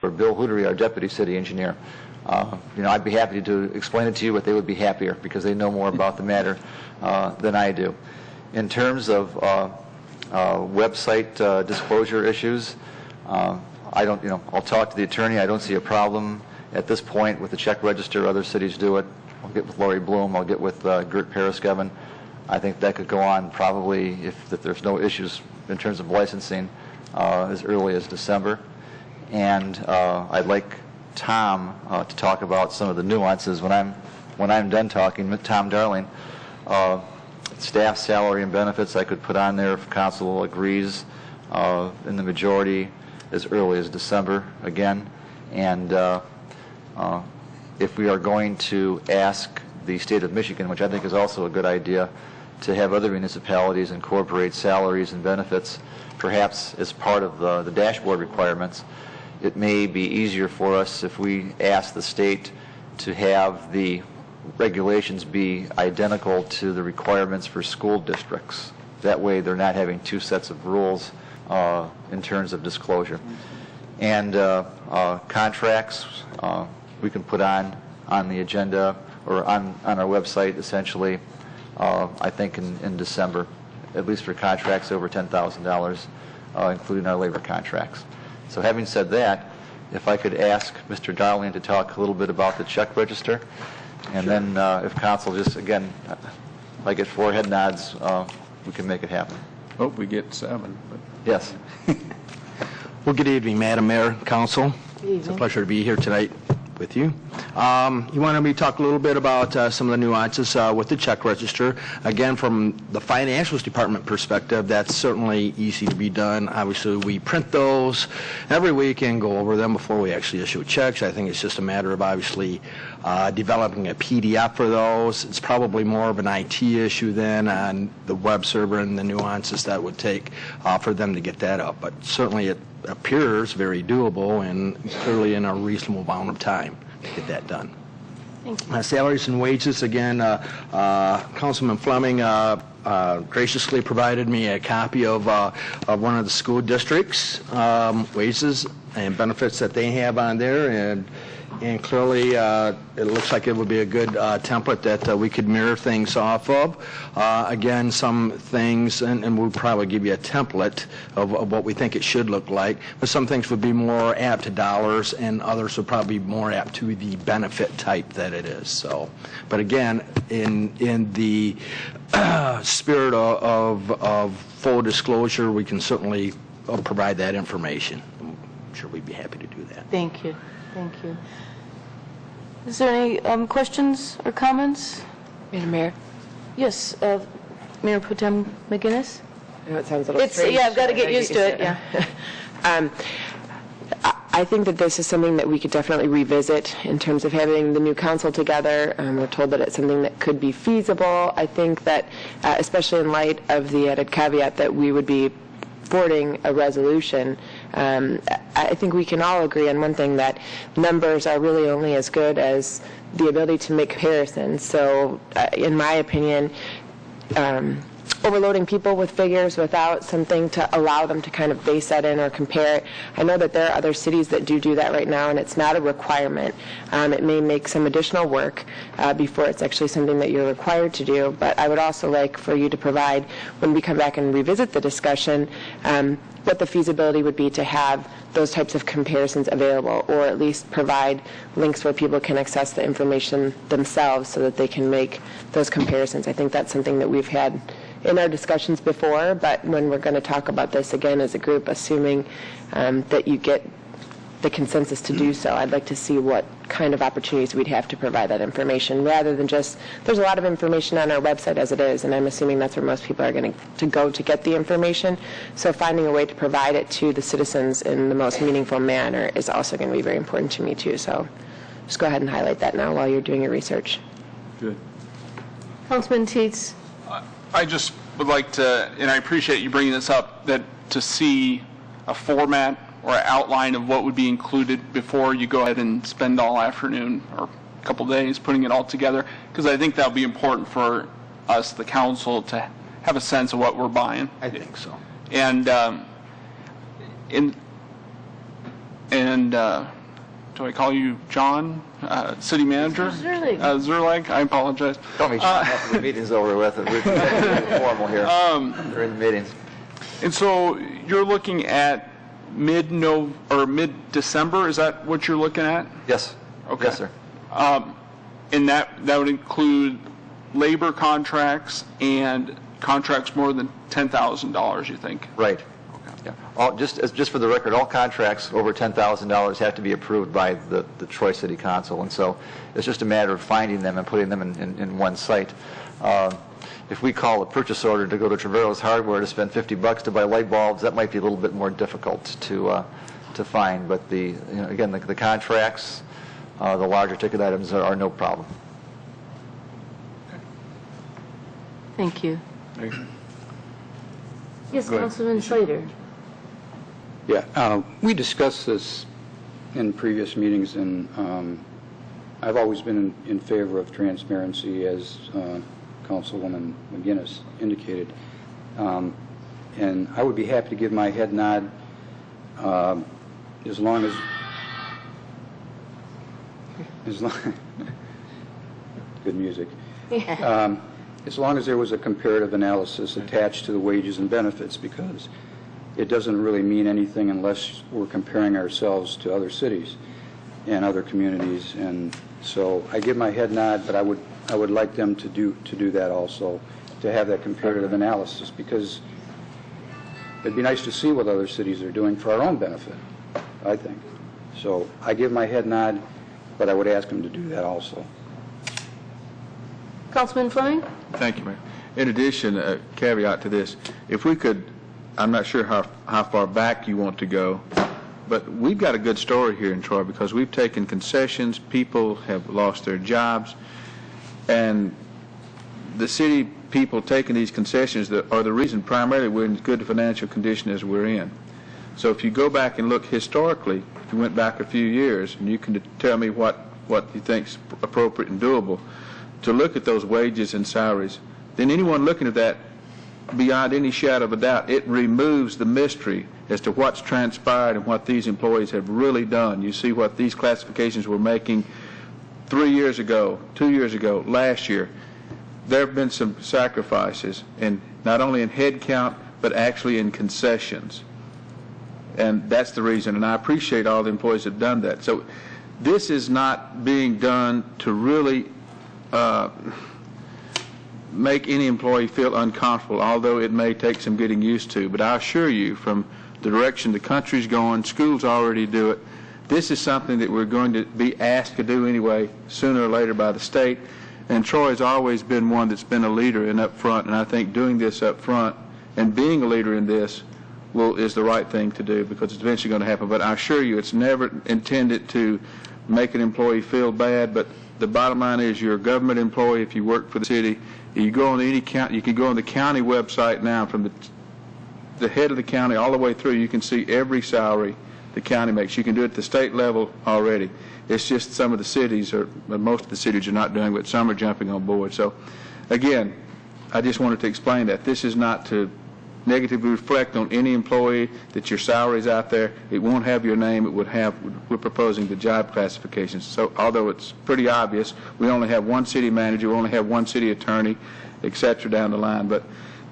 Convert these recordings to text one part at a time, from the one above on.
or Bill Hootery, our deputy city engineer. I'd be happy to explain it to you, but they would be happier because they know more about the matter than I do. In terms of website disclosure issues, I'll talk to the attorney. I don't see a problem at this point with the check register. Other cities do it. I'll get with Lori Bloom. I'll get with Gert Paraskeven. I think that could go on probably if there's no issues in terms of licensing as early as December. And I'd like Tom to talk about some of the nuances when I'm done talking with Tom Darling. Staff salary and benefits I could put on there if council agrees in the majority as early as December again. And if we are going to ask the state of Michigan, which I think is also a good idea, to have other municipalities incorporate salaries and benefits, perhaps as part of the dashboard requirements, it may be easier for us if we ask the state to have the regulations be identical to the requirements for school districts. That way they're not having two sets of rules in terms of disclosure. And contracts we can put on the agenda or on our website essentially, I think in December, at least for contracts over $10,000, including our labor contracts. So having said that, if I could ask Mr. Darling to talk a little bit about the check register, and sure. Then if council just, again, I get 4 head nods, we can make it happen. Hope we get 7. But. Yes. Well, good evening, Madam Mayor, Council. It's a pleasure to be here tonight with you. You wanted me to talk a little bit about some of the nuances with the check register. Again, from the financials department perspective, that's certainly easy to be done. Obviously, we print those every week and go over them before we actually issue checks. I think it's just a matter of obviously developing a PDF for those. It's probably more of an IT issue then on the web server and the nuances that would take for them to get that up. But certainly it appears very doable and clearly in a reasonable amount of time to get that done. Thank you. Salaries and wages, again, Councilman Fleming graciously provided me a copy of one of the school districts' wages and benefits that they have on there, and clearly it looks like it would be a good template that we could mirror things off of. Again, some things, and we'll probably give you a template of what we think it should look like, but some things would be more apt to dollars and others would probably be more apt to the benefit type that it is. So, but again, in the spirit of full disclosure, we can certainly provide that information. I'm sure we'd be happy to do that. Thank you. Thank you. Is there any questions or comments? Madam Mayor? Yes, Mayor Pro Tem McGinnis? I know it sounds a little strange. Yeah, I've got to get used to it. Yeah. I think that this is something that we could definitely revisit in terms of having the new council together. We're told that it's something that could be feasible. I think that, especially in light of the added caveat that we would be forwarding a resolution, I think we can all agree on one thing, that numbers are really only as good as the ability to make comparisons. So in my opinion, overloading people with figures without something to allow them to kind of base that in or compare it. I know that there are other cities that do that right now, and it's not a requirement. It may make some additional work before it's actually something that you're required to do, but I would also like for you to provide, when we come back and revisit the discussion, what the feasibility would be to have those types of comparisons available, or at least provide links where people can access the information themselves so that they can make those comparisons. I think that's something that we've had in our discussions before, but when we're going to talk about this again as a group, assuming that you get the consensus to do so, I'd like to see what kind of opportunities we'd have to provide that information, rather than just, there's a lot of information on our website as it is, and I'm assuming that's where most people are going to go to get the information. So finding a way to provide it to the citizens in the most meaningful manner is also going to be very important to me too. So just go ahead and highlight that now while you're doing your research. Good. Councilman Teets. I just would like to, and I appreciate you bringing this up, that to see a format or an outline of what would be included before you go ahead and spend all afternoon or a couple days putting it all together, because I think that would be important for us, the council, to have a sense of what we're buying. I think so. And And do I call you John, city manager? Zerleg. Zerleg, I apologize. Call me John after the meeting's over with. We're getting formal here. During the meetings. And so you're looking at mid-December, is that what you're looking at? Yes. Okay. Yes, sir. And that would include labor contracts and contracts more than $10,000, you think? Right. Yeah. Just for the record, all contracts over $10,000 have to be approved by the Troy City Council, and so it's just a matter of finding them and putting them in one site. If we call a purchase order to go to Traveros Hardware to spend $50 to buy light bulbs, that might be a little bit more difficult to find. But again, the contracts, the larger ticket items are no problem. Thank you. Thank you. Yes, Go ahead. Councilman Slater. Yeah, we discussed this in previous meetings, and I've always been in favor of transparency, as Councilwoman McGinnis indicated. And I would be happy to give my head nod as long good music. As long as there was a comparative analysis attached to the wages and benefits, because it doesn't really mean anything unless we're comparing ourselves to other cities and other communities. And so I give my head nod, but I would like them to do that also, to have that comparative analysis, because it'd be nice to see what other cities are doing for our own benefit, I think. So I give my head nod, but I would ask them to do that also. Councilman Fleming? Thank you, Mayor. In addition, a caveat to this, if we could, I'm not sure how far back you want to go, but we've got a good story here in Troy because we've taken concessions, people have lost their jobs, and the city people taking these concessions are the reason primarily we're in as good a financial condition as we're in. So if you go back and look historically, if you went back a few years, and you can tell me what you think is appropriate and doable, to look at those wages and salaries, then anyone looking at that, beyond any shadow of a doubt, it removes the mystery as to what's transpired and what these employees have really done. You see what these classifications were making 3 years ago, 2 years ago, last year. There have been some sacrifices, and not only in head count, but actually in concessions. And that's the reason, and I appreciate all the employees that have done that. So this is not being done to really make any employee feel uncomfortable, although it may take some getting used to. But I assure you, from the direction the country's going, schools already do it, this is something that we're going to be asked to do anyway, sooner or later by the state. And Troy has always been one that's been a leader in up front, and I think doing this up front and being a leader in this is the right thing to do, because it's eventually going to happen. But I assure you, it's never intended to make an employee feel bad, but the bottom line is you're a government employee if you work for the city. You go on any county, you can go on the county website now, from the head of the county all the way through. You can see every salary the county makes. You can do it at the state level already. It's just some of the cities, or most of the cities, are not doing it, but some are jumping on board. So, again, I just wanted to explain that. This is not to negatively reflect on any employee that your salary's out there. It won't have your name. It would have, we're proposing the job classifications. So although it's pretty obvious, we only have one city manager, we only have one city attorney, et cetera, down the line. But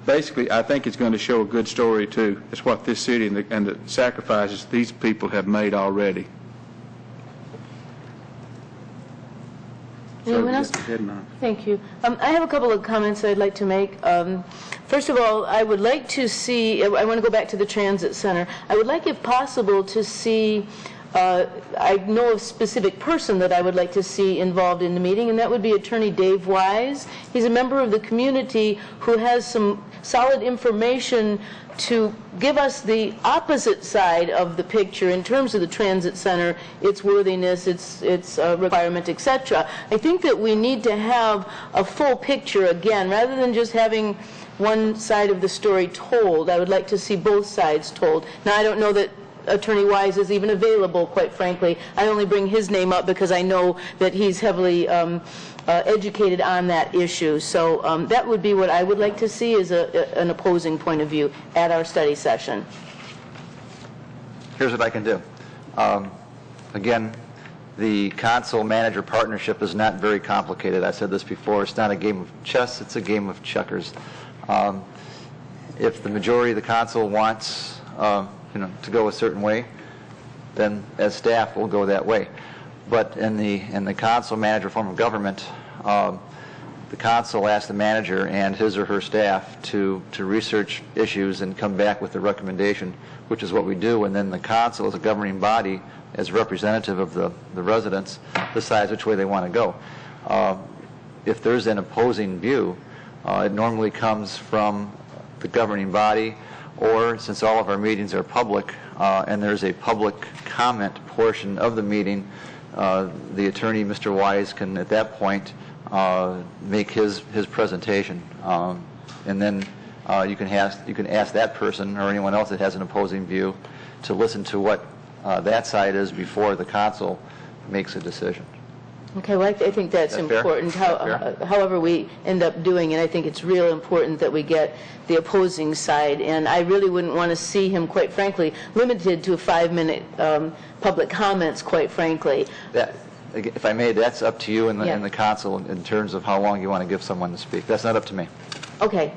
basically, I think it's going to show a good story, too. It's what this city and the sacrifices these people have made already. Anyone else? Thank you. I have a couple of comments I'd like to make. First of all, I would like to see, I want to go back to the transit center. I would like, if possible, to see, I know a specific person that I would like to see involved in the meeting, and that would be Attorney Dave Wise. He's a member of the community who has some solid information to give us the opposite side of the picture in terms of the transit center, its worthiness, its requirement, etc. I think that we need to have a full picture again, rather than just having one side of the story told. I would like to see both sides told. Now, I don't know that Attorney Wise is even available, quite frankly. I only bring his name up because I know that he's heavily educated on that issue. So that would be what I would like to see, is an opposing point of view at our study session. Here's what I can do. Again, the council-manager partnership is not very complicated. I said this before. It's not a game of chess. It's a game of checkers. If the majority of the council wants, to go a certain way, then as staff we'll go that way. But in the council-manager form of government, the council asks the manager and his or her staff to research issues and come back with a recommendation, which is what we do, and then the council as a governing body, as representative of the residents, decides which way they want to go. If there's an opposing view, it normally comes from the governing body, or since all of our meetings are public and there's a public comment portion of the meeting, the attorney, Mr. Wise, can at that point make his presentation, and then you can ask that person or anyone else that has an opposing view to listen to what that side is before the council makes a decision. Okay, well, I think that's Is that fair? important, Is that fair? however we end up doing it. I think it's real important that we get the opposing side, and I really wouldn't want to see him, quite frankly, limited to 5-minute public comments, quite frankly. If I may, that's up to you and Yeah. the council in terms of how long you want to give someone to speak. That's not up to me. Okay.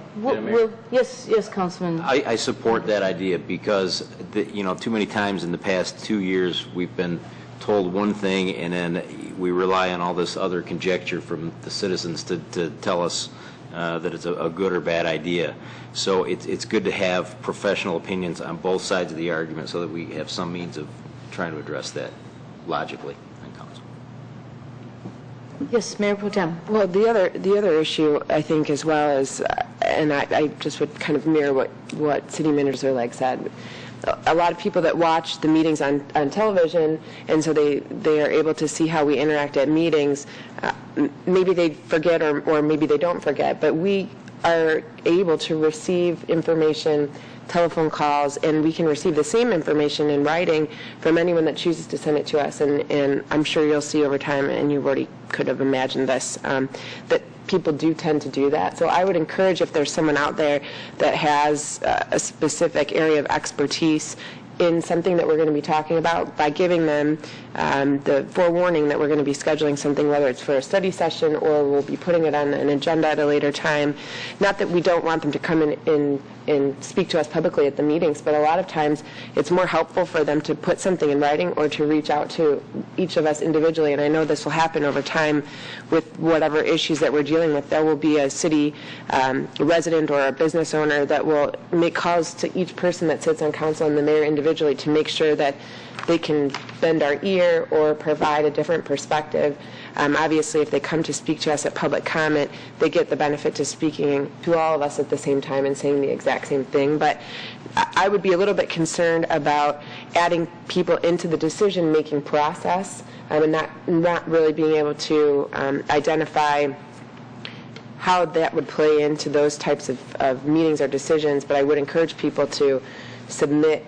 Yes, Councilman. I support that idea because, too many times in the past 2 years, we've been told one thing and then we rely on all this other conjecture from the citizens to tell us that it's a good or bad idea. So it's good to have professional opinions on both sides of the argument so that we have some means of trying to address that logically in council. Yes, Mayor Pro Tem. Well, the other issue, I think, as well is, and I just would kind of mirror what City Manager Legg said. A lot of people that watch the meetings on television, and so they are able to see how we interact at meetings. Maybe they forget or maybe they don't forget, but we are able to receive information, telephone calls, and we can receive the same information in writing from anyone that chooses to send it to us. And I'm sure you'll see over time, and you already could have imagined this, that people do tend to do that. So I would encourage, if there's someone out there that has a specific area of expertise in something that we're going to be talking about, by giving them the forewarning that we're going to be scheduling something, whether it's for a study session or we'll be putting it on an agenda at a later time. Not that we don't want them to come in and speak to us publicly at the meetings, but a lot of times it's more helpful for them to put something in writing or to reach out to each of us individually. And I know this will happen over time with whatever issues that we're dealing with. There will be a city resident or a business owner that will make calls to each person that sits on council and the mayor individually to make sure that they can bend our ear or provide a different perspective. Obviously, if they come to speak to us at public comment, they get the benefit to speaking to all of us at the same time and saying the exact same thing. But I would be a little bit concerned about adding people into the decision-making process and not really being able to identify how that would play into those types of meetings or decisions. But I would encourage people to submit,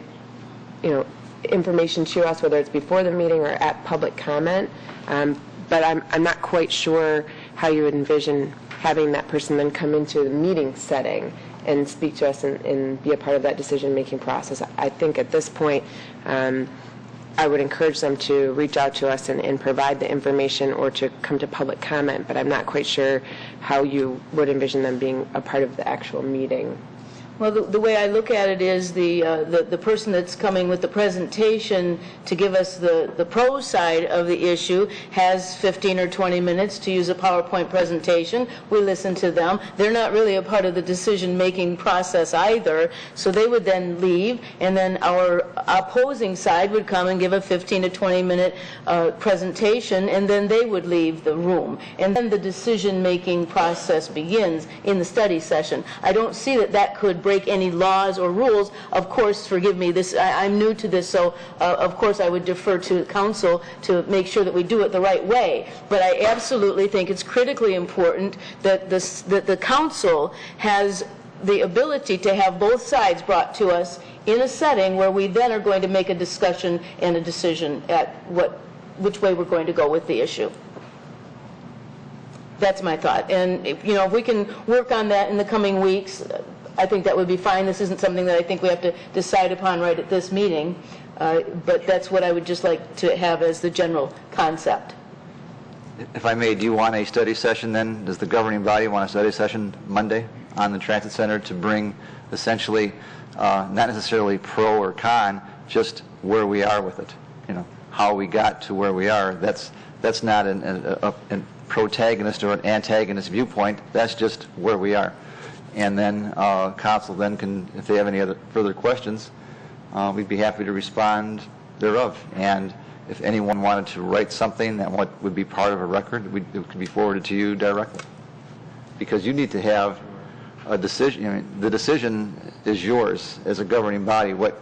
information to us, whether it's before the meeting or at public comment. But I'm not quite sure how you would envision having that person then come into the meeting setting and speak to us and be a part of that decision-making process. I think at this point, I would encourage them to reach out to us and provide the information or to come to public comment, but I'm not quite sure how you would envision them being a part of the actual meeting. Well, the way I look at it is the person that's coming with the presentation to give us the pro side of the issue has 15 or 20 minutes to use a PowerPoint presentation. We listen to them. They're not really a part of the decision-making process either, so they would then leave, and then our opposing side would come and give a 15 to 20-minute presentation, and then they would leave the room. And then the decision-making process begins in the study session. I don't see that could break any laws or rules. Of course, forgive me, I'm new to this, so of course I would defer to council to make sure that we do it the right way. But I absolutely think it's critically important that the council has the ability to have both sides brought to us in a setting where we then are going to make a discussion and a decision at which way we're going to go with the issue. That's my thought. And if we can work on that in the coming weeks, I think that would be fine. This isn't something that I think we have to decide upon right at this meeting. But that's what I would just like to have as the general concept. If I may, do you want a study session then? Does the governing body want a study session Monday on the transit center to bring essentially, not necessarily pro or con, just where we are with it? You know, how we got to where we are. That's not a protagonist or an antagonist viewpoint. That's just where we are. And then council then can, if they have any other further questions, we'd be happy to respond thereof. And if anyone wanted to write something that would be part of a record, it could be forwarded to you directly. Because you need to have a decision. I mean, the decision is yours as a governing body, what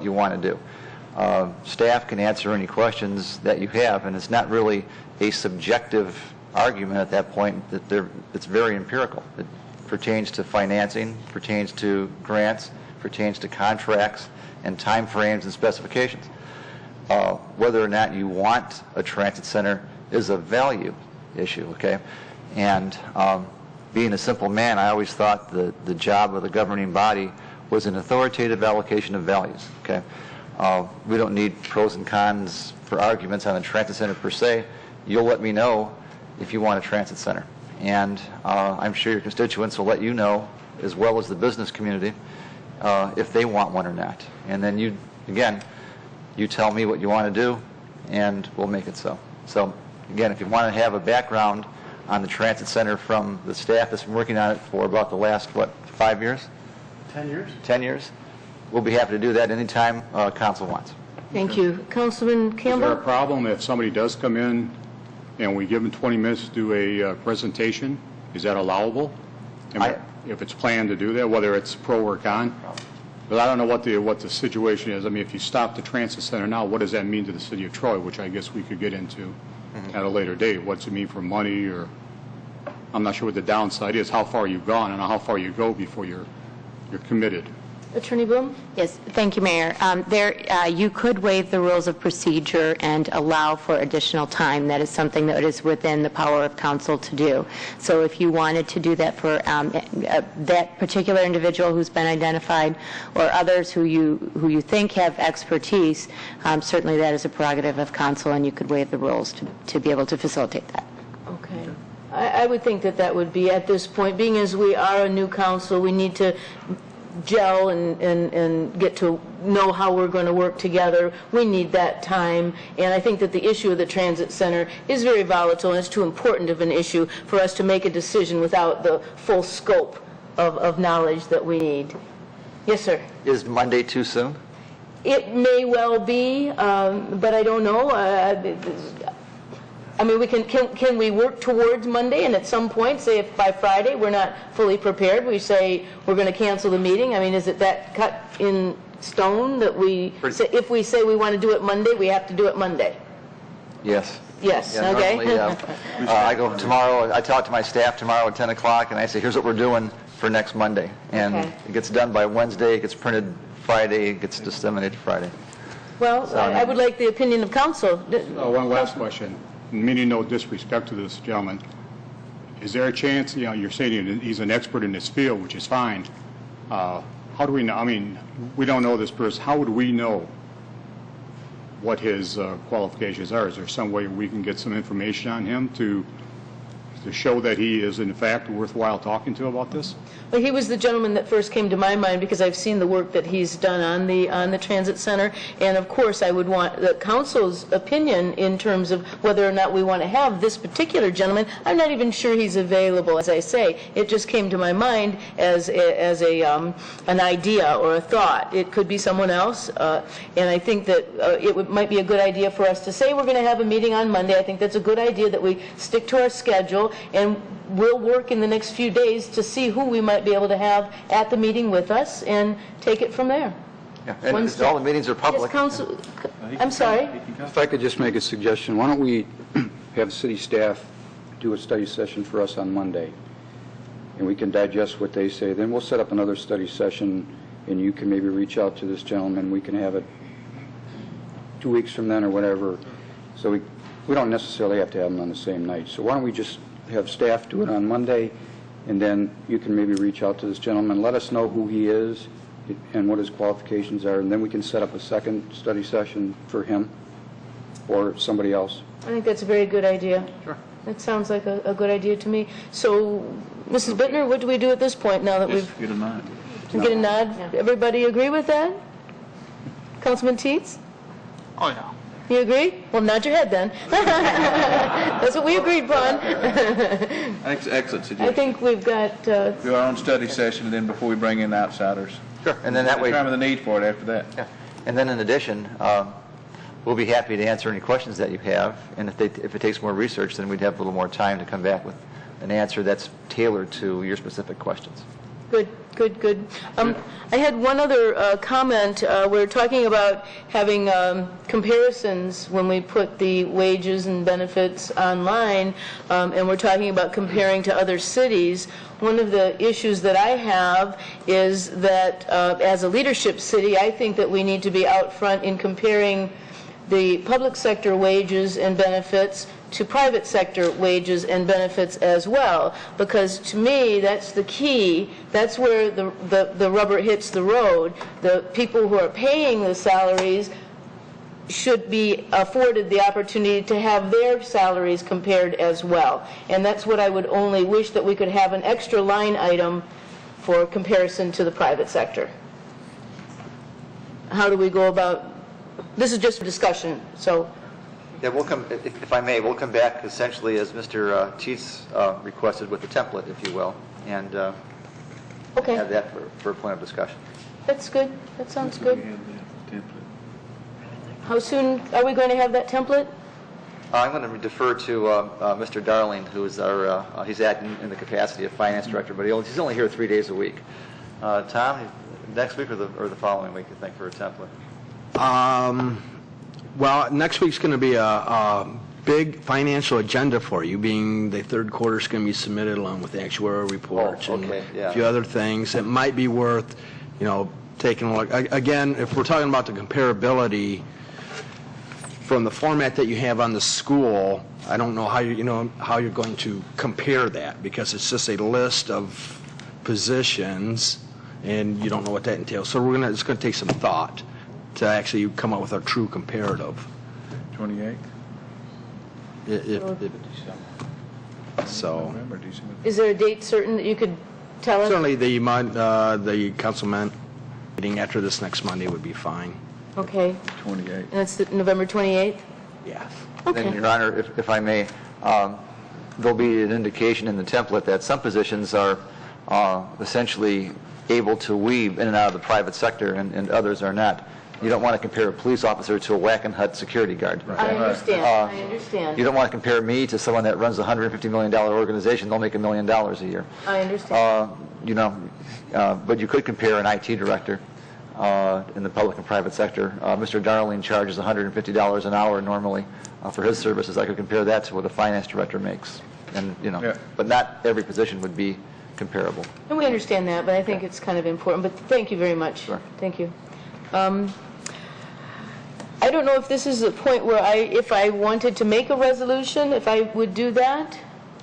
you want to do. Staff can answer any questions that you have, and it's not really a subjective argument at that point. It's very empirical. It pertains to financing, pertains to grants, pertains to contracts and time frames and specifications. Whether or not you want a transit center is a value issue, okay? And being a simple man, I always thought the job of the governing body was an authoritative allocation of values, okay? We don't need pros and cons for arguments on a transit center per se. You'll let me know if you want a transit center. And I'm sure your constituents will let you know, as well as the business community, if they want one or not. And then you tell me what you want to do, and we'll make it so. So, again, if you want to have a background on the transit center from the staff that's been working on it for about the last, 5 years? 10 years. 10 years? We'll be happy to do that anytime council wants. Thank you. Councilman Is there Campbell? a problem if somebody does come in and we give them 20 minutes to do a presentation? Is that allowable? If it's planned to do that, whether it's pro or con? But I don't know what the situation is. I mean, if you stop the transit center now, what does that mean to the city of Troy, which I guess we could get into at a later date? What's it mean for money, or I'm not sure what the downside is, how far you've gone and how far you go before you're committed. Attorney Bloom? Yes, thank you, Mayor. You could waive the rules of procedure and allow for additional time. That is something that is within the power of council to do. So if you wanted to do that for that particular individual who's been identified, or others who you think have expertise, certainly that is a prerogative of council, and you could waive the rules to be able to facilitate that. Okay. I would think that would be, at this point, being as we are a new council, we need to gel and get to know how we're going to work together. We need that time, and I think that the issue of the transit center is very volatile, and it's too important of an issue for us to make a decision without the full scope of knowledge that we need. Yes, sir. Is Monday too soon? It may well be, but I don't know. I mean, can we work towards Monday, and at some point, say if by Friday we're not fully prepared, we say we're going to cancel the meeting? I mean, is it that cut in stone that if we say we want to do it Monday, we have to do it Monday? Yes. Yes, Yeah, okay. normally, I go tomorrow, I talk to my staff tomorrow at 10 o'clock, and I say, here's what we're doing for next Monday. And Okay. it gets done by Wednesday, it gets printed Friday, it gets disseminated Friday. Well, I would like the opinion of council. One last question. Meaning no disrespect to this gentleman. Is there a chance, you're saying he's an expert in this field, which is fine. How do we know? I mean, we don't know this person. How would we know what his qualifications are? Is there some way we can get some information on him to show that he is, in fact, worthwhile talking to about this? Well, he was the gentleman that first came to my mind because I've seen the work that he's done on the transit center, and of course I would want the council's opinion in terms of whether or not we want to have this particular gentleman. I'm not even sure he's available, as I say. It just came to my mind as an idea or a thought. It could be someone else, and I think that might be a good idea for us to say we're going to have a meeting on Monday. I think that's a good idea that we stick to our schedule, and we'll work in the next few days to see who we might be able to have at the meeting with us and take it from there. Yeah, and all the meetings are Yes, public. council, I'm sorry. If I could just make a suggestion, why don't we have city staff do a study session for us on Monday, and we can digest what they say. Then we'll set up another study session, and you can maybe reach out to this gentleman. We can have it 2 weeks from then or whatever. So we don't necessarily have to have them on the same night. So why don't we just have staff do it on Monday, and then you can maybe reach out to this gentleman, let us know who he is, and what his qualifications are, and then we can set up a second study session for him or somebody else. I think that's a very good idea. Sure. That sounds like a good idea to me. So, Mrs. Bittner, what do we do at this point now that we've... Get a nod. Get a nod? Everybody agree with that? Councilman Teets? Oh, yeah. You agree? Well, nod your head then. That's what we agreed upon. Excellent I suggestion. think we've got, Do our own study session, and then before we bring in outsiders. Sure. And then that way... Determine the need for it after that. Yeah. And then in addition, we'll be happy to answer any questions that you have, and if it takes more research, then we'd have a little more time to come back with an answer that's tailored to your specific questions. good. I had one other comment. We're talking about having comparisons when we put the wages and benefits online, and we're talking about comparing to other cities. One of the issues that I have is that as a leadership city, I think that we need to be out front in comparing the public sector wages and benefits to private sector wages and benefits as well, because to me that's the key. That's where the rubber hits the road. The people who are paying the salaries should be afforded the opportunity to have their salaries compared as well, and that's what I would only wish, that we could have an extra line item for comparison to the private sector. How do we go about, this is just a discussion, so. Yeah, we'll come, if I may, we'll come back essentially as Mr. Teets requested, with the template, if you will, and Okay, have that for a point of discussion. that's good. That sounds good. How soon are we going to have that template? I'm going to defer to Mr. Darling, who is our, he's acting in the capacity of finance director, but he's only here 3 days a week. Tom, next week or the following week, you think, for a template? Well, next week's going to be a big financial agenda for you, being the third quarter is going to be submitted along with the actuarial reports and a few other things. It might be worth, taking a look. Again, if we're talking about the comparability from the format that you have on the school, I don't know how you're going to compare that, because it's just a list of positions and you don't know what that entails. So it's going to take some thought to actually come up with a true comparative. 28th? So November, December. Is there a date certain that you could tell us? certainly the councilman meeting after this next Monday would be fine. Okay, 28th. and that's November 28th? Yes. Okay. Then, Your Honor, if I may, there'll be an indication in the template that some positions are essentially able to weave in and out of the private sector, and others are not. You don't want to compare a police officer to a Wackenhut security guard. I understand. You don't want to compare me to someone that runs a $150 million organization. They'll make $1 million a year. I understand. But you could compare an IT director in the public and private sector. Mr. Darling charges $150 an hour normally for his services. I could compare that to what a finance director makes. And, but not every position would be comparable. And we understand that, but I think it's kind of important. But thank you very much. Sure. Thank you. I don't know if this is a point where if I wanted to make a resolution, if I would do that,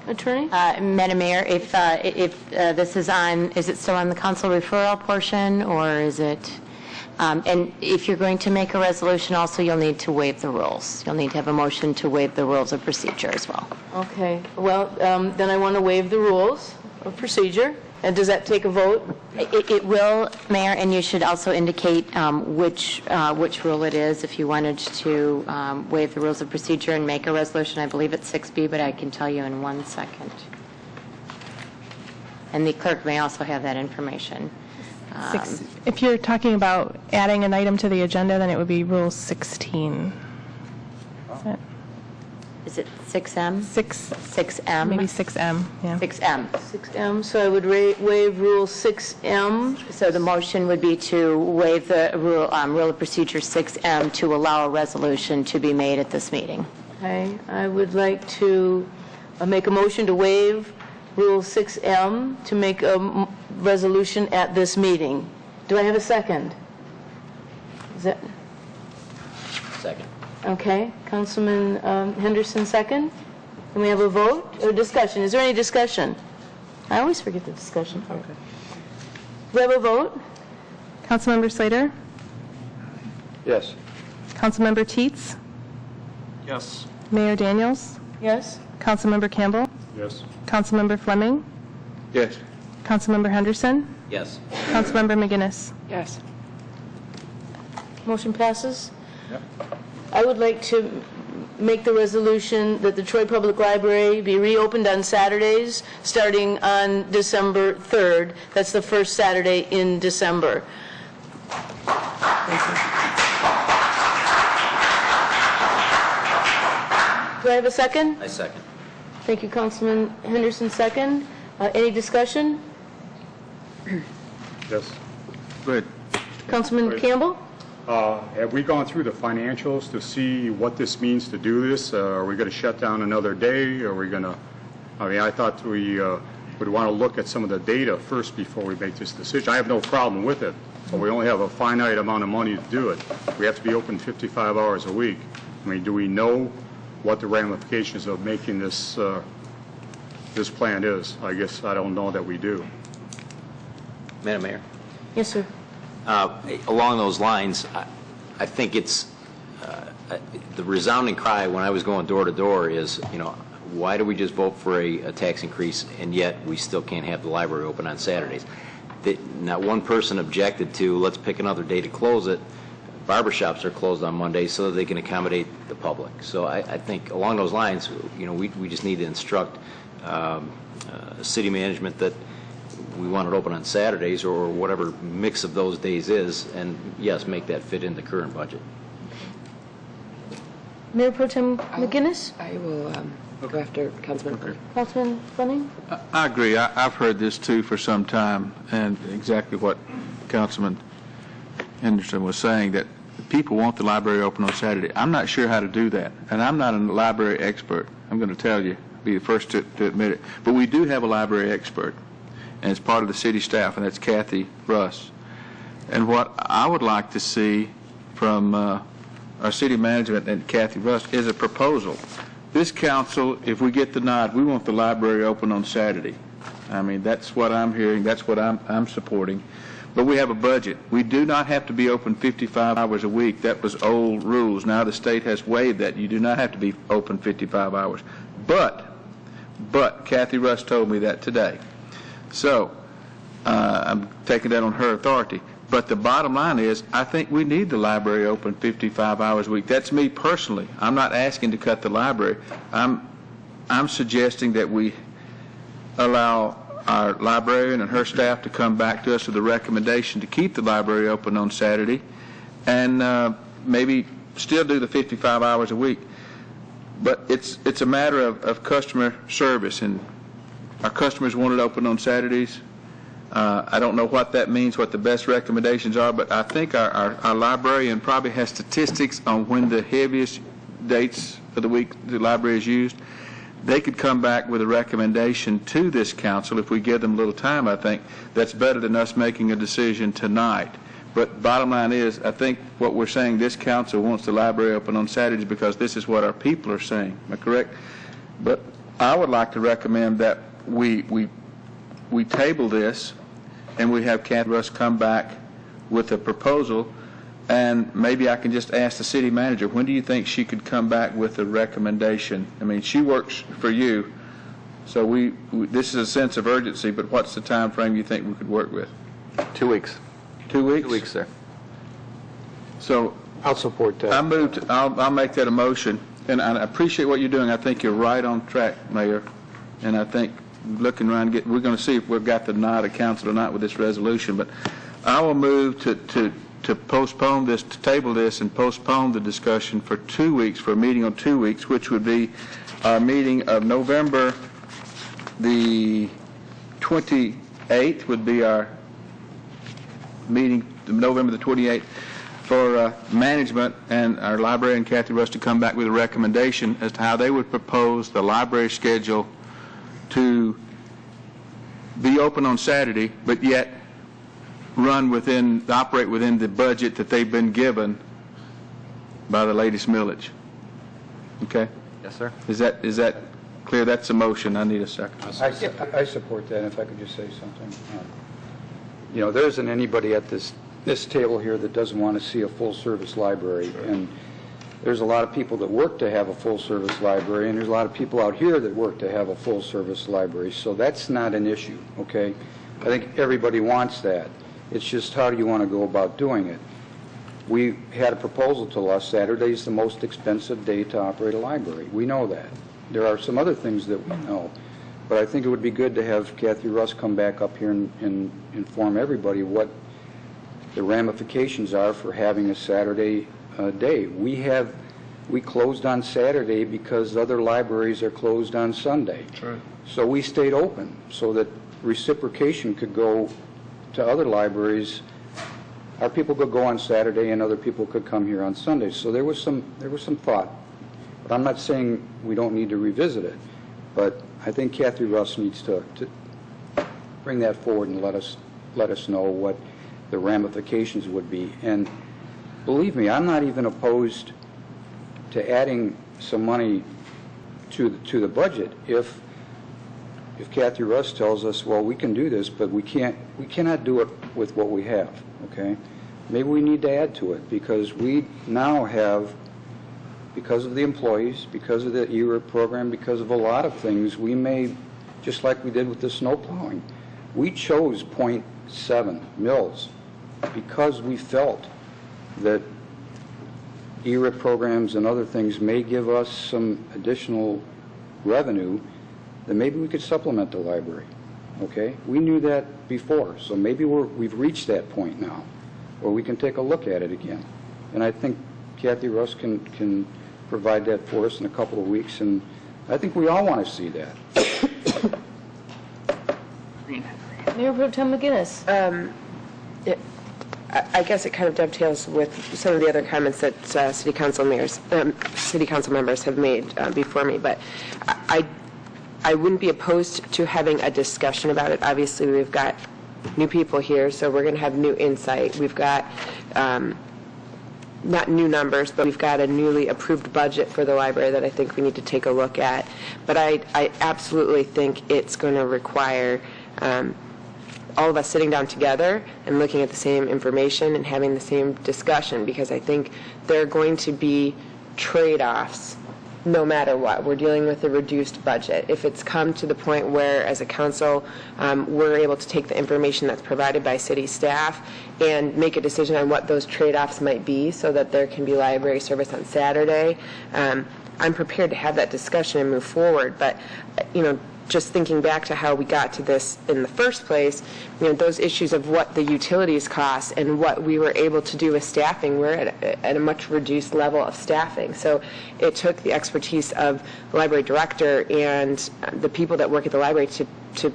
Attorney? Madam Mayor, if this is it still on the council referral portion, or is it, and if you're going to make a resolution also, you'll need to waive the rules. You'll need to have a motion to waive the rules of procedure as well. Okay. Well, then I want to waive the rules of procedure. And does that take a vote? It will, Mayor, and you should also indicate which rule it is if you wanted to waive the rules of procedure and make a resolution. I believe it's 6B, but I can tell you in 1 second. And the clerk may also have that information. If you're talking about adding an item to the agenda, then it would be Rule 16. Is it 6M? 6M? Maybe 6M, yeah. 6M. 6M, so I would waive Rule 6M. So the motion would be to waive the rule of procedure 6M to allow a resolution to be made at this meeting. Okay, I would like to make a motion to waive Rule 6M to make a resolution at this meeting. Do I have a second? Is that? Second. Okay, Councilman Henderson, second. Can we have a vote or discussion? Is there any discussion? I always forget the discussion part. Do we have a vote? Councilmember Slater? Yes. Councilmember Teets? Yes. Mayor Daniels? Yes? Councilmember Campbell? Yes. Councilmember Fleming? Yes. Councilmember Henderson? Yes. Councilmember McGinnis? Yes. Motion passes. I would like to make the resolution that the Troy Public Library be reopened on Saturdays, starting on December 3rd. That's the first Saturday in December. Do I have a second? I second. Thank you, Councilman Henderson, second. Any discussion? Yes. Good. Councilman Campbell? Have we gone through the financials to see what this means to do this? Are we going to shut down another day? Are we going to, I mean, I thought we would want to look at some of the data first before we make this decision. I have no problem with it, but we only have a finite amount of money to do it. We have to be open 55 hours a week. I mean, do we know what the ramifications of making this this plan is? I guess I don't know that we do. Madam Mayor? Yes, sir. Along those lines, I think it's the resounding cry when I was going door to door is, you know, why do we just vote for a tax increase and yet we still can't have the library open on Saturdays? Not one person objected to, let's pick another day to close it. Barbershops are closed on Mondays so that they can accommodate the public. So I think along those lines, you know, we just need to instruct city management that we want it open on Saturdays or whatever mix of those days is, and yes, make that fit in the current budget. Mayor Pro Tem McGinnis? I will go after Councilman Fleming. Councilman Fleming? I agree. I've heard this too for some time, and exactly what Councilman Henderson was saying, that people want the library open on Saturday. I'm not sure how to do that, and I'm not a library expert. I'm going to tell you, be the first to admit it. But we do have a library expert, and it's part of the city staff, and that's Kathy Russ. And what I would like to see from our city management and Kathy Russ is a proposal. This council, if we get the nod, we want the library open on Saturday. I mean, that's what I'm hearing, that's what I'm supporting. But we have a budget. We do not have to be open 55 hours a week. That was old rules. Now the state has waived that. You do not have to be open 55 hours. But Kathy Russ told me that today. So I'm taking that on her authority. But the bottom line is, I think we need the library open 55 hours a week. That's me personally. I'm not asking to cut the library. I'm suggesting that we allow our librarian and her staff to come back to us with a recommendation to keep the library open on Saturday and maybe still do the 55 hours a week. But it's a matter of customer service, and our customers want it open on Saturdays. I don't know what that means, what the best recommendations are, but I think our librarian probably has statistics on when the heaviest dates of the week the library is used. They could come back with a recommendation to this council if we give them a little time. I think that's better than us making a decision tonight. But bottom line is, I think what we're saying, this council wants the library open on Saturdays because this is what our people are saying. Am I correct? But I would like to recommend that we table this and we have Kathy Russ come back with a proposal, and maybe I can just ask the city manager, when do you think she could come back with a recommendation? I mean, she works for you, so this is a sense of urgency, but what's the time frame you think we could work with? 2 weeks. 2 weeks? 2 weeks, sir. So I'll support that. I'll make that a motion, and I appreciate what you're doing. I think you're right on track, Mayor, and I think looking around, we're going to see if we've got the nod of council or not with this resolution, but I will move to postpone this, to table this and postpone the discussion for 2 weeks, for a meeting on 2 weeks, which would be our meeting of November the 28th would be our meeting, November the 28th, for management and our librarian Kathy Russ to come back with a recommendation as to how they would propose the library schedule to be open on Saturday, but yet operate within the budget that they've been given by the latest millage. Okay? Yes, sir. Is that clear? That's a motion. I need a second. I support that, if I could just say something. You know, there isn't anybody at this this table here that doesn't want to see a full-service library. And there's a lot of people that work to have a full-service library, and there's a lot of people out here that work to have a full-service library. So that's not an issue, okay? I think everybody wants that. It's just how do you want to go about doing it? We had a proposal to us, Saturday's the most expensive day to operate a library. We know that. There are some other things that we know. But I think it would be good to have Kathy Russ come back up here and inform everybody what the ramifications are for having a Saturday day. We closed on Saturday because other libraries are closed on Sunday. Right. So we stayed open so that reciprocation could go to other libraries. Our people could go on Saturday and other people could come here on Sunday. So there was some thought. But I'm not saying we don't need to revisit it. But I think Kathy Russ needs to bring that forward and let us know what the ramifications would be. And believe me, I'm not even opposed to adding some money to the budget if Kathy Russ tells us, well, we can do this, but we cannot do it with what we have, okay? Maybe we need to add to it because we now have, because of the employees, because of the ERIP program, because of a lot of things, we may, just like we did with the snow plowing, we chose 0.7 mils because we felt that ERIP programs and other things may give us some additional revenue that maybe we could supplement the library, okay? We knew that before, so maybe we've reached that point now where we can take a look at it again. And I think Kathy Russ can provide that for us in a couple of weeks, and I think we all want to see that. Mayor Pro Tem McGinnis. I guess it kind of dovetails with some of the other comments that city council members have made before me, but I wouldn't be opposed to having a discussion about it. Obviously, we've got new people here, so we're going to have new insight. We've got not new numbers, but we've got a newly approved budget for the library that I think we need to take a look at. But I absolutely think it's going to require all of us sitting down together and looking at the same information and having the same discussion, because I think there are going to be trade-offs no matter what. We're dealing with a reduced budget. If it's come to the point where, as a council, we're able to take the information that's provided by city staff and make a decision on what those trade-offs might be so that there can be library service on Saturday, I'm prepared to have that discussion and move forward. But, just thinking back to how we got to this in the first place, those issues of what the utilities cost and what we were able to do with staffing, we're at a much reduced level of staffing. So it took the expertise of the library director and the people that work at the library to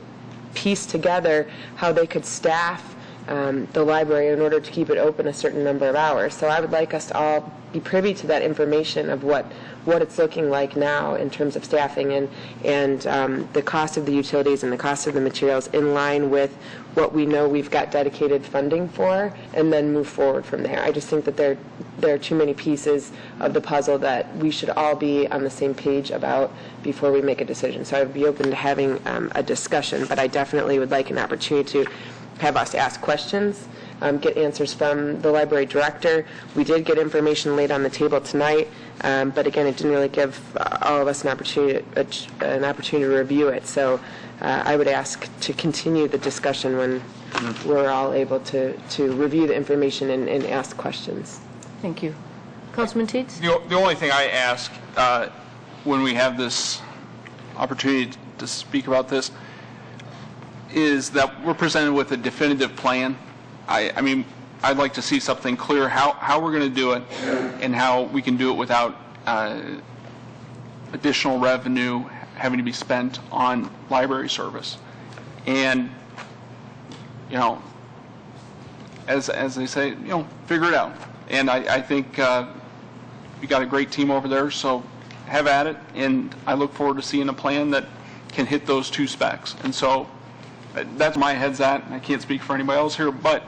piece together how they could staff the library in order to keep it open a certain number of hours. So I would like us to all be privy to that information of what it's looking like now in terms of staffing and the cost of the utilities and the cost of the materials in line with what we know we've got dedicated funding for, and then move forward from there. I just think that there are too many pieces of the puzzle that we should all be on the same page about before we make a decision. So I would be open to having a discussion, but I definitely would like an opportunity to have us ask questions, get answers from the library director. We did get information laid on the table tonight, but again, it didn't really give all of us an opportunity to review it. So I would ask to continue the discussion when we're all able to review the information and ask questions. Thank you. Councilman Teets? The only thing I ask when we have this opportunity to speak about this is that we're presented with a definitive plan. I mean, I'd like to see something clear how we're going to do it and how we can do it without additional revenue having to be spent on library service. And, as they say, figure it out. And I think we got a great team over there, so have at it. And I look forward to seeing a plan that can hit those two specs. And so that's where my head's at. I can't speak for anybody else here, but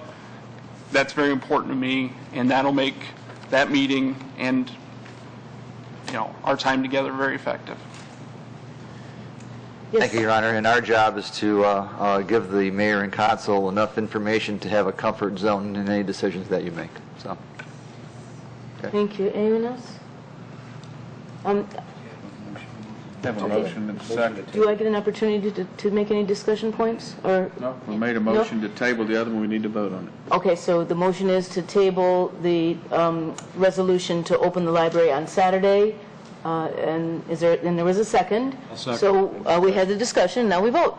that's very important to me, and that'll make that meeting and our time together very effective. Thank you, Your Honor. And our job is to give the mayor and council enough information to have a comfort zone in any decisions that you make. So, Thank you. Anyone else? Have a motion and a second. Do I get an opportunity to make any discussion points, or? No, we made a motion to table the other one, we need to vote on it. Okay, so the motion is to table the resolution to open the library on Saturday, and there was a second. So we had the discussion, now we vote.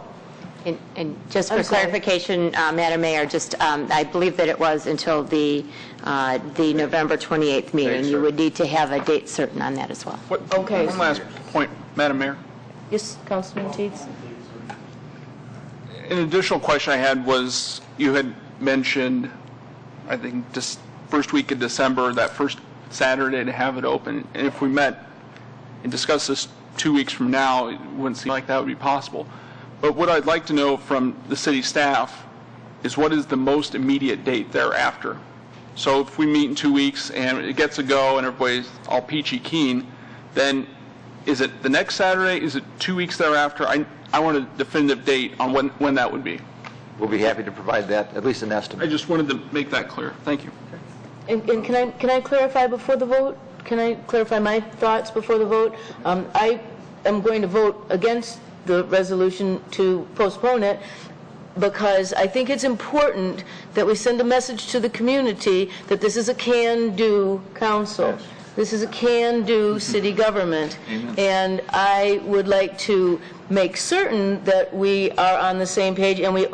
And just for I'm sorry. clarification, Madam Mayor, just, I believe that it was until the November 28th meeting. You would need to have a date certain on that as well. Okay. One last point, Madam Mayor. Yes, Councilman Teets? An additional question I had was, you had mentioned, I think, just first week of December, that first Saturday to have it open. And if we met and discussed this 2 weeks from now, it wouldn't seem like that would be possible. But what I'd like to know from the city staff is what is the most immediate date thereafter? So if we meet in 2 weeks and it gets a go and everybody's all peachy keen, then is it the next Saturday? Is it 2 weeks thereafter? I want a definitive date on when that would be. We'll be happy to provide that, at least an estimate. I just wanted to make that clear. Thank you. And can I clarify before the vote? Can I clarify my thoughts before the vote? I am going to vote against the resolution to postpone it because I think it's important that we send a message to the community that this is a can-do council. Yes. This is a can-do city government. Amen. And I would like to make certain that we are on the same page and we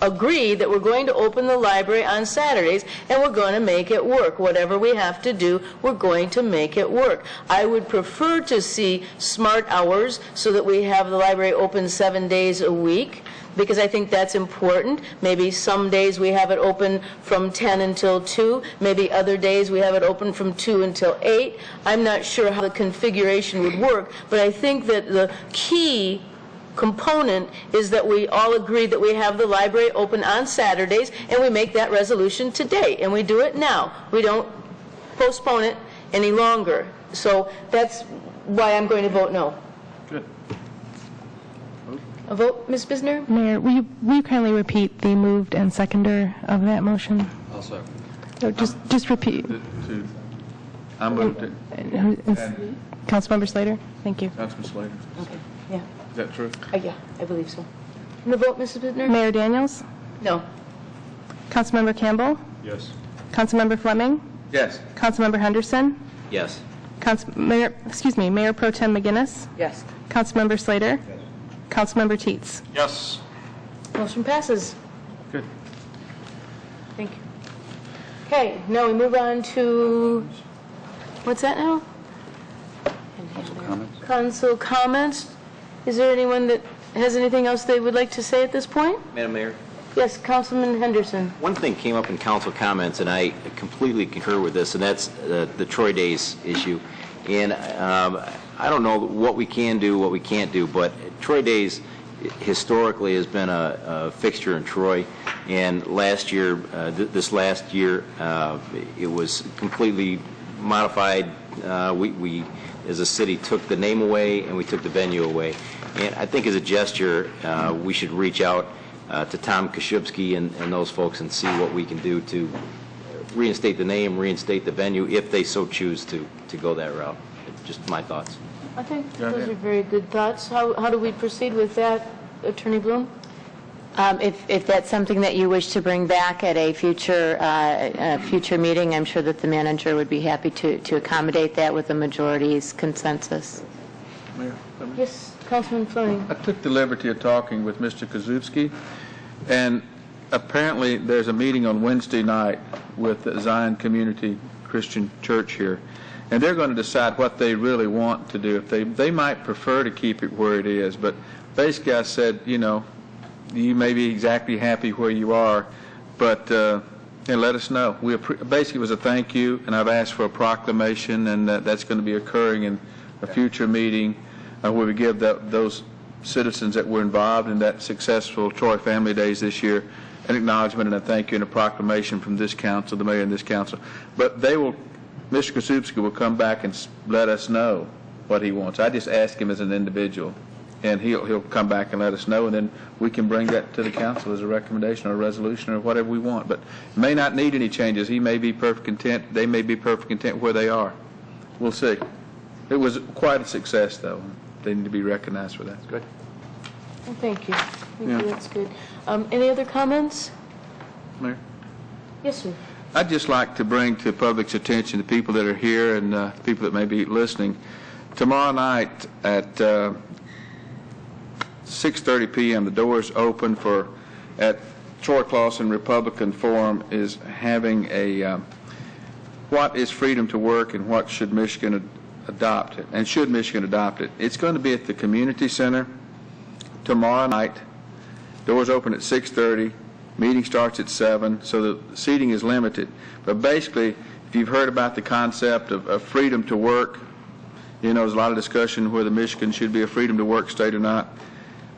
agree that we're going to open the library on Saturdays and we're going to make it work. Whatever we have to do, we're going to make it work. I would prefer to see smart hours so that we have the library open 7 days a week, because I think that's important. Maybe some days we have it open from 10 until 2. Maybe other days we have it open from 2 until 8. I'm not sure how the configuration would work, but I think that the key component is that we all agree that we have the library open on Saturdays, and we make that resolution today, and we do it now. We don't postpone it any longer. So that's why I'm going to vote no. Good. A vote, Ms. Bisner? Mayor, will you kindly repeat the moved and seconder of that motion? I'll second. So just repeat. I moved it. Councilmember Slater? Thank you. Councilman Slater. Okay, yeah. Is that true? Yeah, I believe so. And the vote, Mrs. Bisner? Mayor Daniels? No. Councilmember Campbell? Yes. Councilmember Fleming? Yes. Councilmember Henderson? Yes. Mayor Pro Tem McGinnis? Yes. Councilmember Slater? Yes. Councilmember Teets? Yes. Motion passes. Good. Thank you. Okay, now we move on to, what's that now? Council comments. Is there anyone that has anything else they would like to say at this point? Madam Mayor? Yes, Councilman Henderson. One thing came up in council comments, and I completely concur with this, and that's the Troy Days issue. And I don't know what we can do, what we can't do, but Troy Days historically has been a fixture in Troy. And last year, this last year, it was completely modified. We, as a city, took the name away and we took the venue away. And I think as a gesture, we should reach out to Tom Koszybski and those folks and see what we can do to reinstate the name, reinstate the venue, if they so choose to go that route. Just my thoughts. I think those are very good thoughts. How do we proceed with that, Attorney Bloom? If that's something that you wish to bring back at a future meeting, I'm sure that the manager would be happy to accommodate that with the majority's consensus. Mayor? Yes, Councilman Fleming. I took the liberty of talking with Mr. Koszybski, and apparently there's a meeting on Wednesday night with the Zion Community Christian Church here, and they're going to decide what they really want to do. If they might prefer to keep it where it is, but basically I said, you know, you may be exactly happy where you are, but and let us know. Basically it was a thank you, and I've asked for a proclamation, and that's going to be occurring in a future meeting where we give those citizens that were involved in that successful Troy Family Days this year an acknowledgement and a thank you and a proclamation from this council, the mayor and this council. But Mr. Koszybski will come back and let us know what he wants. I just asked him as an individual. and he'll come back and let us know, and then we can bring that to the council as a recommendation or a resolution or whatever we want. But may not need any changes. He may be perfect content. They may be perfect content where they are. We'll see. It was quite a success, though. They need to be recognized for that. Good. Well, thank you. Thank Yeah. you, that's good. Any other comments? Mayor? Yes, sir. I'd just like to bring to public's attention, the people that are here and people that may be listening, tomorrow night at 6:30 p.m., the doors open at Troy Clausen Republican Forum is having a what is freedom to work and what should Michigan adopt it, and should Michigan adopt it. It's going to be at the community center tomorrow night. Doors open at 6:30. Meeting starts at 7, so the seating is limited. But basically, if you've heard about the concept of freedom to work, there's a lot of discussion whether Michigan should be a freedom to work state or not.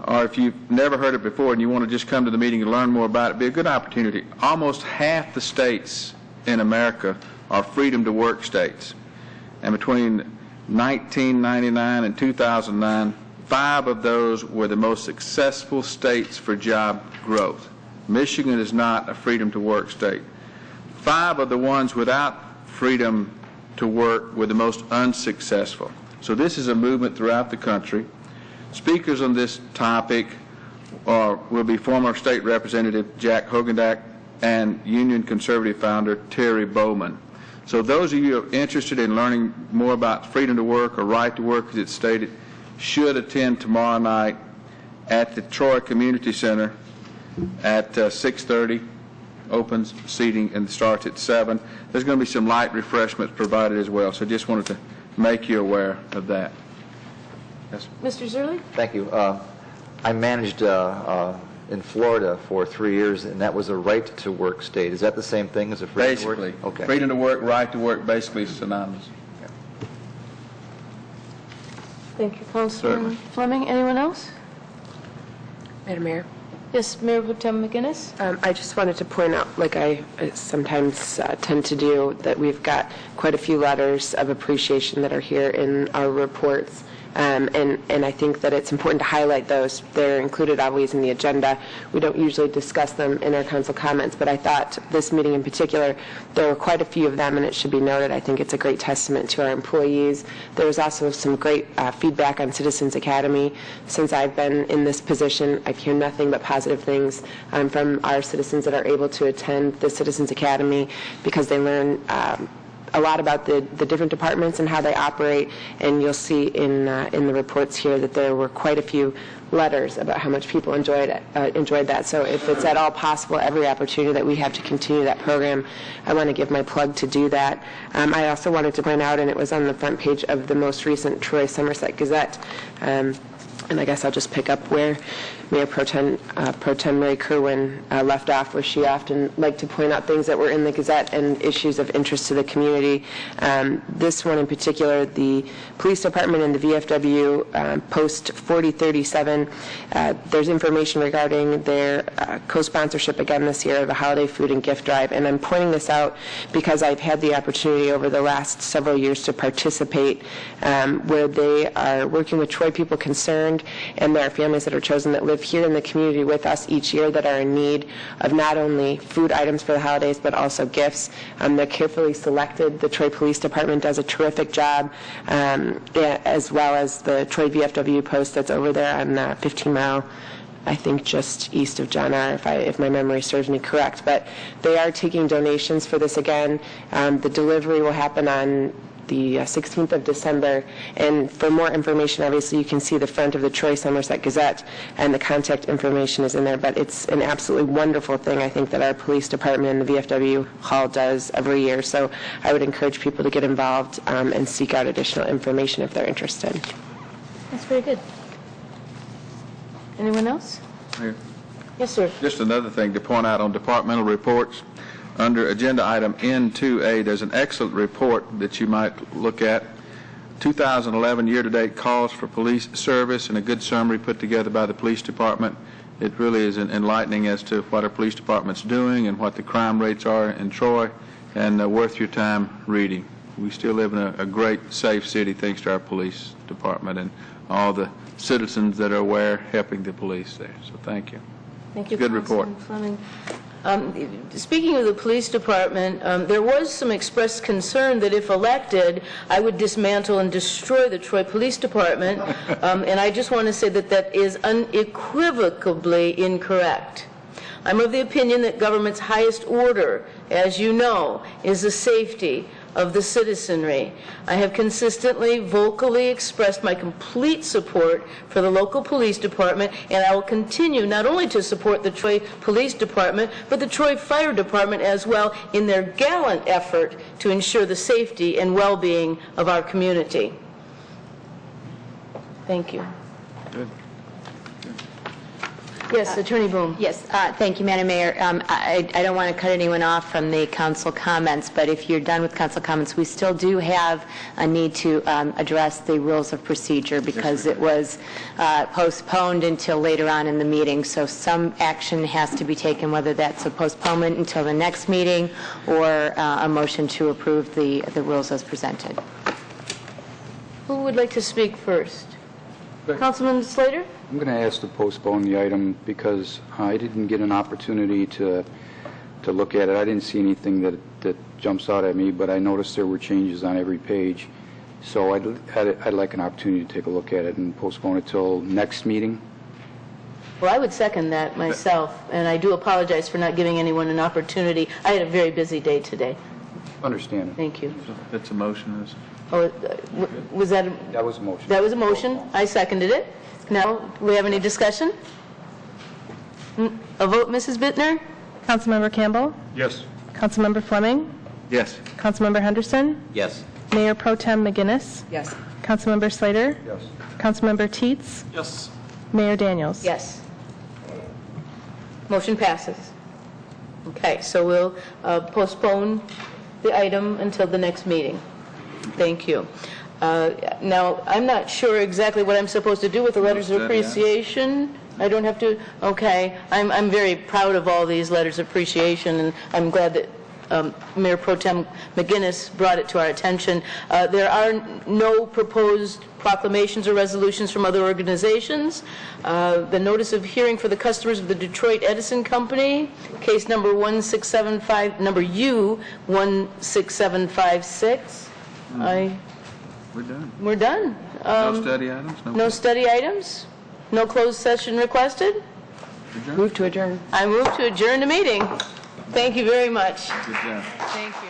Or if you've never heard it before and you want to just come to the meeting and learn more about it, it'd be a good opportunity. Almost half the states in America are freedom to work states. And between 1999 and 2009, 5 of those were the most successful states for job growth. Michigan is not a freedom to work state. 5 of the ones without freedom to work were the most unsuccessful. So this is a movement throughout the country. Speakers on this topic will be former state representative Jack Hogendak and Union Conservative founder Terry Bowman. So those of you who are interested in learning more about freedom to work or right to work as it's stated should attend tomorrow night at the Troy Community Center at 6:30. Opens seating and starts at 7. There's going to be some light refreshments provided as well, so just wanted to make you aware of that. Yes. Mr. Zerly? Thank you. I managed in Florida for 3 years, and that was a right-to-work state. Is that the same thing as a freedom to work? Basically. Okay. Freedom to work, right to work, basically synonymous. Thank you, Councilman Certainly. Fleming. Anyone else? Madam Mayor? Yes, Mayor Pro Tem McGinnis? I just wanted to point out, like I sometimes tend to do, that we've got quite a few letters of appreciation that are here in our reports. And I think that it's important to highlight those. They're included always in the agenda. We don't usually discuss them in our council comments, but I thought this meeting in particular, there were quite a few of them, and it should be noted. I think it's a great testament to our employees. There was also some great feedback on Citizens Academy. Since I've been in this position, I've heard nothing but positive things from our citizens that are able to attend the Citizens Academy because they learn a lot about the different departments and how they operate, and you'll see in the reports here that there were quite a few letters about how much people enjoyed that. So if it's at all possible, every opportunity that we have to continue that program, I want to give my plug to do that. I also wanted to point out, and it was on the front page of the most recent Troy Somerset Gazette, and I guess I'll just pick up where Mayor Pro Tem Ray Kerwin left off, where she often liked to point out things that were in the Gazette and issues of interest to the community. This one in particular, the Police Department and the VFW Post 4037, there's information regarding their co-sponsorship again this year of a holiday food and gift drive. And I'm pointing this out because I've had the opportunity over the last several years to participate where they are working with Troy People Concerned, and there are families that are chosen that live here in the community with us each year that are in need of not only food items for the holidays but also gifts. They're carefully selected. The Troy Police Department does a terrific job, as well as the Troy VFW post that's over there on 15 Mile, I think just east of John R., if my memory serves me correct. But they are taking donations for this again. The delivery will happen on the 16th of December, and for more information, obviously, you can see the front of the Troy Somerset Gazette, and the contact information is in there, but it's an absolutely wonderful thing, I think, that our police department and the VFW Hall does every year, so I would encourage people to get involved and seek out additional information if they're interested. That's very good. Anyone else? Mayor? Yes, sir. Just another thing to point out on departmental reports. Under agenda item N2A, there's an excellent report that you might look at. 2011 year-to-date calls for police service, and a good summary put together by the police department. It really is enlightening as to what our police department's doing and what the crime rates are in Troy, and worth your time reading. We still live in a great, safe city thanks to our police department, and all the citizens that are aware, helping the police there. So thank you. Thank you, Good report. Councilman Fleming. Speaking of the police department, there was some expressed concern that if elected, I would dismantle and destroy the Troy Police Department, and I just want to say that that is unequivocally incorrect. I'm of the opinion that government's highest order, as you know, is the safety of the citizenry. I have consistently, vocally expressed my complete support for the local police department, and I will continue not only to support the Troy Police Department, but the Troy Fire Department as well in their gallant effort to ensure the safety and well-being of our community. Thank you. Good. Yes, Attorney Boone. Yes, thank you, Madam Mayor. I don't want to cut anyone off from the council comments, but if you're done with council comments, we still do have a need to address the rules of procedure because it was postponed until later on in the meeting. So some action has to be taken, whether that's a postponement until the next meeting or a motion to approve the rules as presented. Who would like to speak first? Councilman Slater? I'm going to ask to postpone the item because I didn't get an opportunity to look at it. I didn't see anything that jumps out at me, but I noticed there were changes on every page. So I'd like an opportunity to take a look at it and postpone it till next meeting. Well, I would second that myself, and I do apologize for not giving anyone an opportunity. I had a very busy day today. Understand it. Thank you. That's a motion, is it? Oh, was that? That was a motion. That was a motion. I seconded it. Now, do we have any discussion? A vote, Mrs. Bittner? Councilmember Campbell? Yes. Councilmember Fleming? Yes. Councilmember Henderson? Yes. Mayor Pro Tem McGinnis? Yes. Councilmember Slater? Yes. Councilmember Teets? Yes. Mayor Daniels? Yes. Motion passes. Okay, so we'll postpone the item until the next meeting. Thank you. Now, I'm not sure exactly what I'm supposed to do with the letters of appreciation. I don't have to, okay. I'm very proud of all these letters of appreciation, and I'm glad that Mayor Pro Tem McGinnis brought it to our attention. There are no proposed proclamations or resolutions from other organizations. The notice of hearing for the customers of the Detroit Edison Company, case number 1675, number U 16756. We're done. We're done. No study items? No study items? No closed session requested? Move to adjourn. I move to adjourn the meeting. Thank you very much. Good job. Thank you.